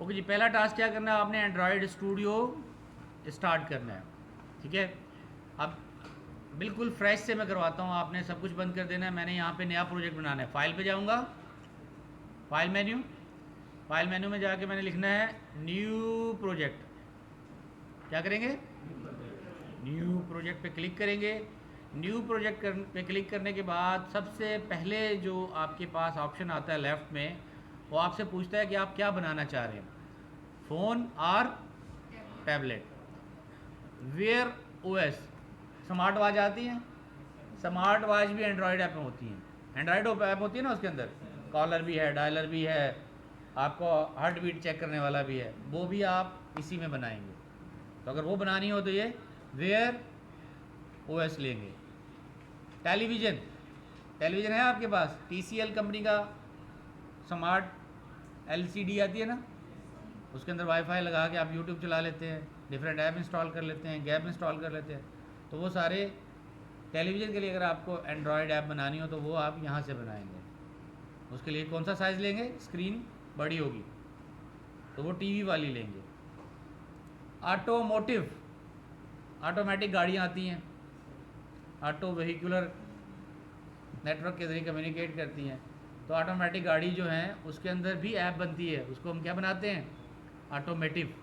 Okay जी, पहला task क्या करना है, आपने एंड्रॉयड स्टूडियो स्टार्ट करना है। ठीक है, अब बिल्कुल फ्रेश से मैं करवाता हूँ, आपने सब कुछ बंद कर देना है। मैंने यहाँ पे नया प्रोजेक्ट बनाना है। फाइल पे जाऊँगा, फाइल मेन्यू में जाके मैंने लिखना है न्यू प्रोजेक्ट। क्या करेंगे, न्यू प्रोजेक्ट पे क्लिक करेंगे। न्यू प्रोजेक्ट पे क्लिक करने के बाद सबसे पहले जो आपके पास ऑप्शन आता है लेफ्ट में, वो आपसे पूछता है कि आप क्या बनाना चाह रहे हैं, फ़ोन और tablet. Wear OS, smart watch आती हैं, स्मार्ट वॉच भी एंड्रॉयड ऐप में होती हैं। एंड्रॉयड ऐप होती है ना, उसके अंदर कॉलर भी है, डायलर भी है, आपको हार्ट बीट चेक करने वाला भी है, वो भी आप इसी में बनाएंगे। तो अगर वो बनानी हो तो ये वेयर ओएस लेंगे। टेलीविज़न, टेलीविज़न है आपके पास, टीसीएल कंपनी का स्मार्ट एलसीडी आती है ना, उसके अंदर वाईफाई लगा के आप यूट्यूब चला लेते हैं, डिफरेंट ऐप इंस्टॉल कर लेते हैं, गैप इंस्टॉल कर लेते हैं। तो वो सारे टेलीविज़न के लिए अगर आपको एंड्रॉयड ऐप बनानी हो तो वो आप यहाँ से बनाएंगे। उसके लिए कौन सा साइज़ लेंगे, स्क्रीन बड़ी होगी तो वो टीवी वाली लेंगे। ऑटोमोटिव, ऑटोमेटिक गाड़ियाँ आती हैं, ऑटो व्हीकुलर नेटवर्क के ज़रिए कम्युनिकेट करती हैं। तो ऑटोमेटिक गाड़ी जो है उसके अंदर भी ऐप बनती है, उसको हम क्या बनाते हैं, ऑटोमेटिव।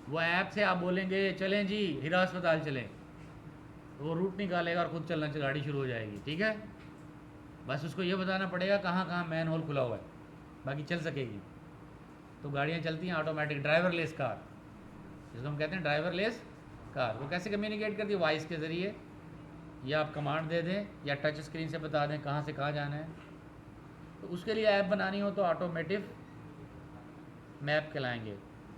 वो ऐप से आप बोलेंगे चलें जी हीरा अस्पताल चलें, तो वो रूट निकालेगा और ख़ुद चलना, गाड़ी शुरू हो जाएगी। ठीक है, बस उसको ये बताना पड़ेगा कहाँ कहाँ मैन होल खुला हुआ है, बाकी चल सकेगी। तो गाड़ियाँ चलती हैं ऑटोमेटिक। ड्राइवरलेस कार, जिसको हम कहते हैं ड्राइवरलेस कार, वो कैसे कम्युनिकेट करती है, वॉइस के ज़रिए, या आप कमांड दे दें या टच स्क्रीन से बता दें कहाँ से कहाँ जाना है। तो उसके लिए ऐप बनानी हो तो ऑटोमेटिव मैप कहलाएंगे।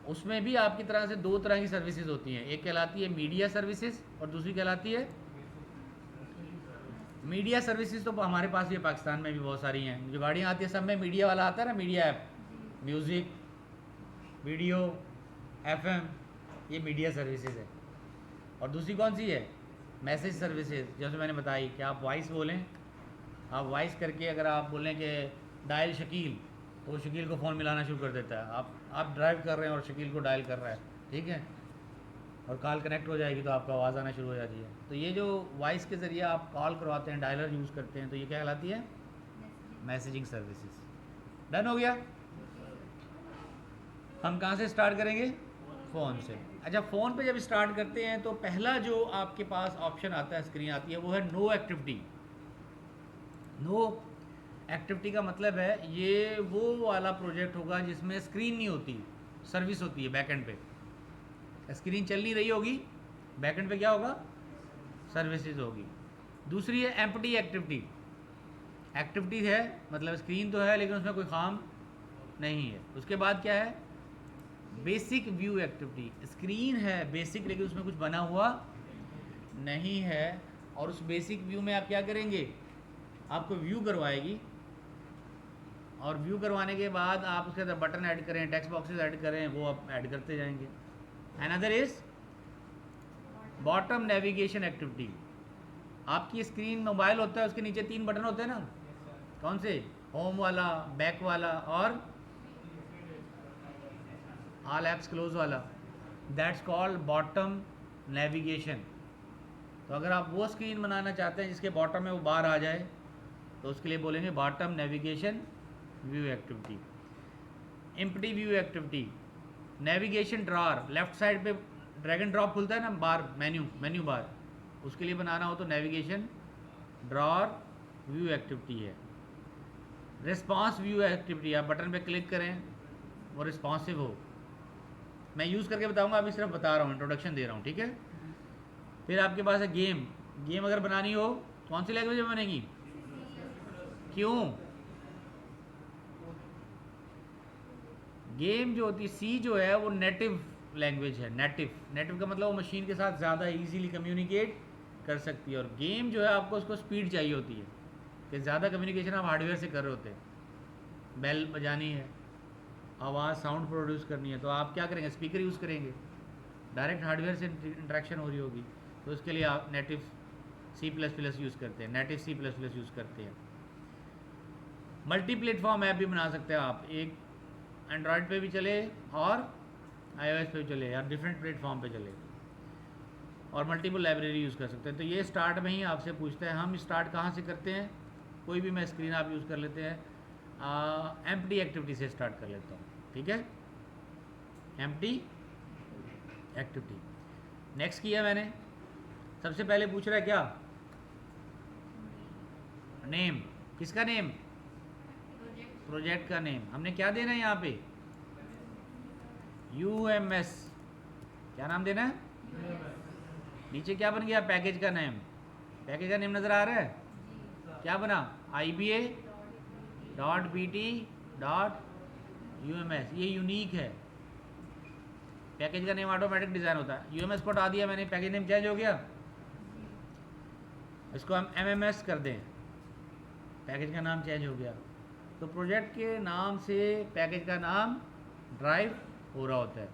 उसमें भी आपकी तरह से दो तरह की सर्विसेज होती हैं, एक कहलाती है मीडिया सर्विसेज और दूसरी कहलाती है मीडिया सर्विसेज। तो हमारे पास भी पाकिस्तान में भी बहुत सारी हैं, जो गाड़ियाँ आती है सब में मीडिया वाला आता है ना, media app, music, video, FM, ये मीडिया सर्विसेज है। और दूसरी कौन सी है, मैसेज सर्विसेज, जैसे मैंने बताई कि आप वॉइस बोलें, आप वॉइस करके अगर आप बोलें कि डायल शकील, तो वो शकील को फ़ोन मिलाना शुरू कर देता है। आप ड्राइव कर रहे हैं और शकील को डायल कर रहा है, ठीक है, और कॉल कनेक्ट हो जाएगी तो आपका आवाज़ आना शुरू हो जाती है। तो ये जो वॉइस के ज़रिए आप कॉल करवाते हैं, डायलर यूज़ करते हैं, तो ये क्या कहलाती है, मैसेजिंग सर्विसेज। डन हो गया। हम कहाँ से स्टार्ट करेंगे, फ़ोन से। अच्छा, फ़ोन पे जब स्टार्ट करते हैं तो पहला जो आपके पास ऑप्शन आता है, स्क्रीन आती है, वो है नो एक्टिविटी। नो एक्टिविटी का मतलब है ये वो वाला प्रोजेक्ट होगा जिसमें स्क्रीन नहीं होती, सर्विस होती है बैकएंड पे। स्क्रीन चल नहीं रही होगी, बैकएंड पे क्या होगा, सर्विसेज होगी। दूसरी है एम्प्टी एक्टिविटी। एक्टिविटी है मतलब स्क्रीन तो है लेकिन उसमें कोई काम नहीं है। उसके बाद क्या है, बेसिक व्यू एक्टिविटी। स्क्रीन है बेसिक लेकिन उसमें कुछ बना हुआ नहीं है, और उस बेसिक व्यू में आप क्या करेंगे, आपको व्यू करवाएगी, और व्यू करवाने के बाद आप उसके अंदर बटन ऐड करें, टेक्स्ट बॉक्सेस ऐड करें, वो आप ऐड करते जाएंगे। Another is bottom navigation activity. आपकी स्क्रीन मोबाइल होता है, उसके नीचे 3 बटन होते हैं ना, कौन से, होम वाला, बैक वाला और ऑल एप्स क्लोज वाला, दैट्स कॉल्ड बॉटम नेविगेशन। तो अगर आप वो स्क्रीन बनाना चाहते हैं जिसके बॉटम में वो बाहर आ जाए, तो उसके लिए बोलेंगे bottom navigation view activity. Empty view activity, navigation drawer, left side पे ड्रैग एंड ड्रॉप खुलता है ना बार, मेन्यू बार, उसके लिए बनाना हो तो नेविगेशन ड्रॉर व्यू एक्टिविटी है। रिस्पॉन्स व्यू एक्टिविटी, आप बटन पे क्लिक करें, वो रिस्पॉन्सिव हो। मैं यूज़ करके बताऊंगा, अभी सिर्फ बता रहा हूँ, इंट्रोडक्शन दे रहा हूँ, ठीक है। फिर आपके पास है गेम। गेम अगर बनानी हो कौन सी लैंग्वेज में बनेगी, क्यों, गेम जो होती है सी जो है वो नेटिव लैंग्वेज है। नेटिव का मतलब वो मशीन के साथ ज़्यादा इजीली कम्युनिकेट कर सकती है, और गेम जो है आपको उसको स्पीड चाहिए होती है कि ज़्यादा कम्युनिकेशन आप हार्डवेयर से कर रहे होते हैं। बेल बजानी है, आवाज़ साउंड प्रोड्यूस करनी है, तो आप क्या करेंगे, स्पीकर यूज़ करेंगे, डायरेक्ट हार्डवेयर से इंटरेक्शन हो रही होगी, तो उसके लिए आप नेटिव C++ यूज़ करते हैं, नेटिव C++ यूज़ करते हैं। मल्टी प्लेटफॉर्म ऐप भी बना सकते हैं आप। एक एंड्रॉयड पे भी चले और iOS पे भी चले या डिफरेंट प्लेटफॉर्म पे चले, और मल्टीपल लाइब्रेरी यूज़ कर सकते हैं। तो ये स्टार्ट में ही आपसे पूछता है। हम स्टार्ट कहाँ से करते हैं, कोई भी मैं स्क्रीन आप यूज़ कर लेते हैं, एम्प्टी एक्टिविटी से स्टार्ट कर लेता हूँ, ठीक है। एम्प्टी एक्टिविटी नेक्स्ट किया मैंने। सबसे पहले पूछ रहा है क्या, नेम, किसका नेम, प्रोजेक्ट का नेम। हमने क्या देना है यहाँ पे, UMS, क्या नाम देना है, नीचे क्या बन गया, पैकेज का नेम। पैकेज का नेम नज़र आ रहा है, क्या बना, IBA.BT.UMS। ये यूनिक है, पैकेज का नेम ऑटोमेटिक डिज़ाइन होता है। UMS को हटा दिया मैंने, पैकेज नेम चेंज हो गया, इसको हम MMS कर दें, पैकेज का नाम चेंज हो गया। तो प्रोजेक्ट के नाम से पैकेज का नाम ड्राइव हो रहा होता है,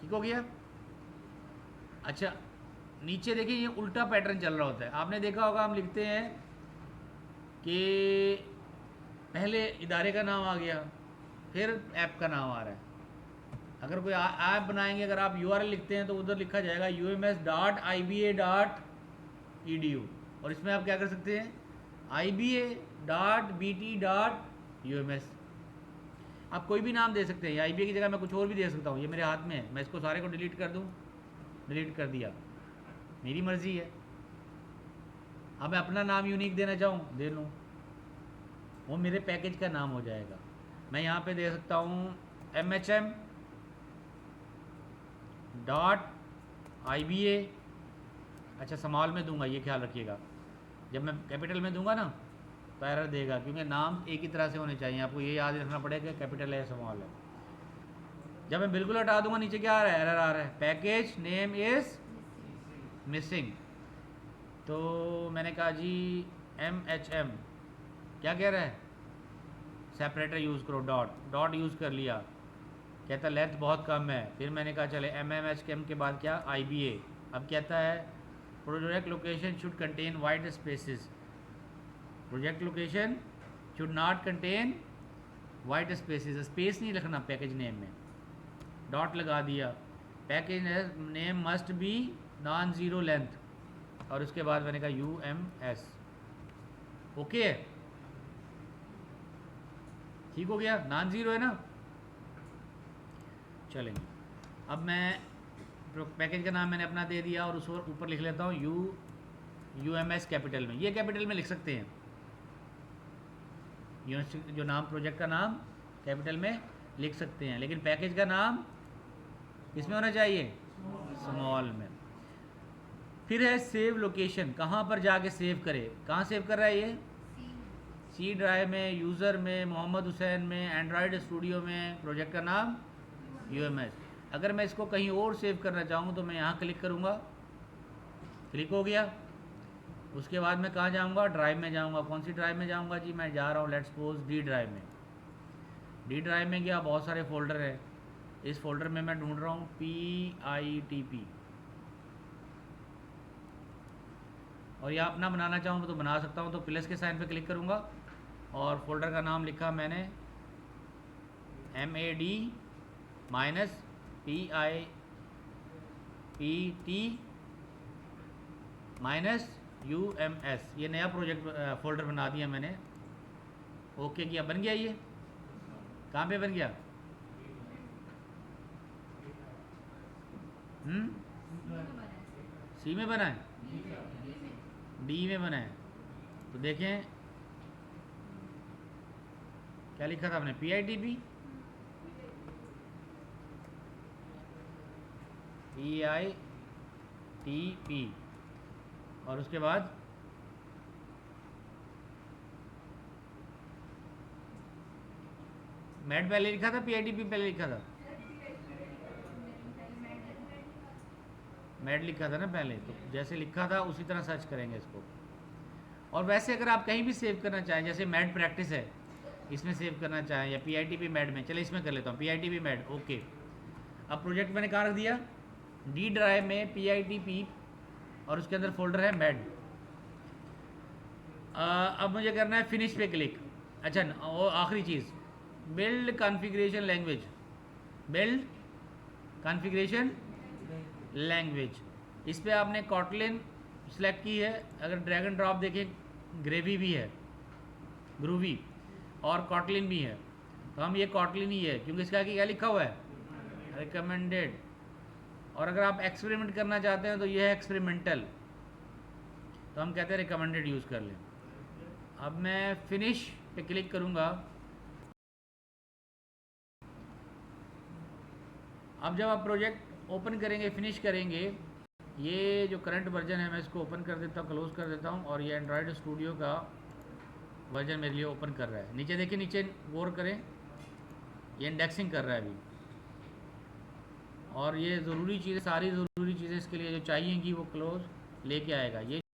ठीक हो गया। अच्छा, नीचे देखिए ये उल्टा पैटर्न चल रहा होता है। आपने देखा होगा हम लिखते हैं कि पहले इदारे का नाम आ गया, फिर ऐप का नाम आ रहा है। अगर कोई ऐप बनाएंगे, अगर आप URL लिखते हैं तो उधर लिखा जाएगा UMS.IBA.EDU, और इसमें आप क्या कर सकते हैं, IBA.BT.UMS। आप कोई भी नाम दे सकते हैं, IBA की जगह मैं कुछ और भी दे सकता हूँ। ये मेरे हाथ में है, मैं इसको सारे को डिलीट कर दूँ, डिलीट कर दिया, मेरी मर्ज़ी है। अब मैं अपना नाम यूनिक देना चाहूँ दे लूँ, वो मेरे पैकेज का नाम हो जाएगा। मैं यहाँ पे दे सकता हूँ MHM.IBA। अच्छा, स्मॉल में दूंगा, ये ख्याल रखिएगा, जब मैं कैपिटल में दूंगा ना तो एरर देगा, क्योंकि नाम एक ही तरह से होने चाहिए। आपको ये याद रखना पड़ेगा कैपिटल है स्मॉल है। जब मैं बिल्कुल हटा दूंगा, नीचे क्या आ रहा है, एरर आ रहा है, पैकेज नेम इज़ मिसिंग। तो मैंने कहा जी MHM, क्या कह रहा है, सेपरेटर यूज़ करो, डॉट यूज़ कर लिया, कहता लेंथ बहुत कम है। फिर मैंने कहा चले MMHM के बाद क्या, IBA। अब कहता है project location should contain white spaces, project location should not contain white spaces, space नहीं रखना पैकेज नेम में, डॉट लगा दिया। Package name must be non zero length, और उसके बाद मैंने कहा UMS। ओके, ठीक हो गया, नॉन ज़ीरो है ना। चलेंगे, अब मैं पैकेज का नाम मैंने अपना दे दिया, और उस ऊपर लिख लेता हूँ UMS कैपिटल में। ये कैपिटल में लिख सकते हैं, जो नाम प्रोजेक्ट का नाम कैपिटल में लिख सकते हैं, लेकिन पैकेज का नाम किसमें होना चाहिए, स्मॉल में। फिर है सेव लोकेशन, कहाँ पर जाके सेव करे, कहाँ सेव कर रहा है ये, C ड्राइव में, यूज़र में, मोहम्मद हुसैन में, एंड्रॉयड स्टूडियो में, प्रोजेक्ट का नाम UMS। अगर मैं इसको कहीं और सेव करना चाहूँ तो मैं यहाँ क्लिक करूँगा, क्लिक हो गया। उसके बाद मैं कहाँ जाऊँगा, ड्राइव में जाऊँगा। कौन सी ड्राइव में जाऊँगा जी, मैं जा रहा हूँ लेट्स सपोज D ड्राइव में। D ड्राइव में गया, बहुत सारे फोल्डर है, इस फोल्डर में मैं ढूंढ रहा हूँ PITP, और यह अपना बनाना चाहूँ तो बना सकता हूँ। तो प्लस के साइन पे क्लिक करूँगा, और फोल्डर का नाम लिखा मैंने MAD-PIPT-UMS, ये नया प्रोजेक्ट फोल्डर बना दिया मैंने। ओके किया, बन गया। ये कहाँ पे बन गया, C में बना है, D में बना है। तो देखें क्या लिखा था हमने, PITP, और उसके बाद मैड पहले लिखा था, PITP पहले लिखा था, मैड लिखा था ना पहले। तो जैसे लिखा था उसी तरह सर्च करेंगे इसको। और वैसे अगर आप कहीं भी सेव करना चाहें, जैसे मैड प्रैक्टिस है, इसमें सेव करना चाहें, या PITP मैड में, चले इसमें कर लेता हूँ, PITP मैड। ओके, अब प्रोजेक्ट मैंने कहाँ रख दिया, D ड्राइव में PITP, और उसके अंदर फोल्डर है मैड। अब मुझे करना है फिनिश पे क्लिक। अच्छा, और आखिरी चीज़, build configuration language, build configuration language, इस पे आपने कॉटलिन सेलेक्ट की है। अगर ड्रैग एंड ड्रॉप देखें, ग्रेवी भी है, ग्रूवी और कॉटलिन भी है, तो हम ये कॉटलिन ही है क्योंकि इसका क्या लिखा हुआ है, रिकमेंडेड। और अगर आप एक्सपेरिमेंट करना चाहते हैं तो ये है एक्सपेरिमेंटल, तो हम कहते हैं रिकमेंडेड यूज़ कर लें। अब मैं फिनिश पे क्लिक करूँगा। अब जब आप प्रोजेक्ट ओपन करेंगे, फिनिश करेंगे, ये जो करंट वर्जन है मैं इसको ओपन कर देता हूँ, क्लोज कर देता हूँ, और ये एंड्रॉयड स्टूडियो का वर्जन मेरे लिए ओपन कर रहा है। नीचे देखिए, नीचे गौर करें, ये इंडेक्सिंग कर रहा है अभी, और ये ज़रूरी चीज़ें, सारी ज़रूरी चीज़ें इसके लिए जो चाहिएंगी वो क्लोज लेके आएगा। ये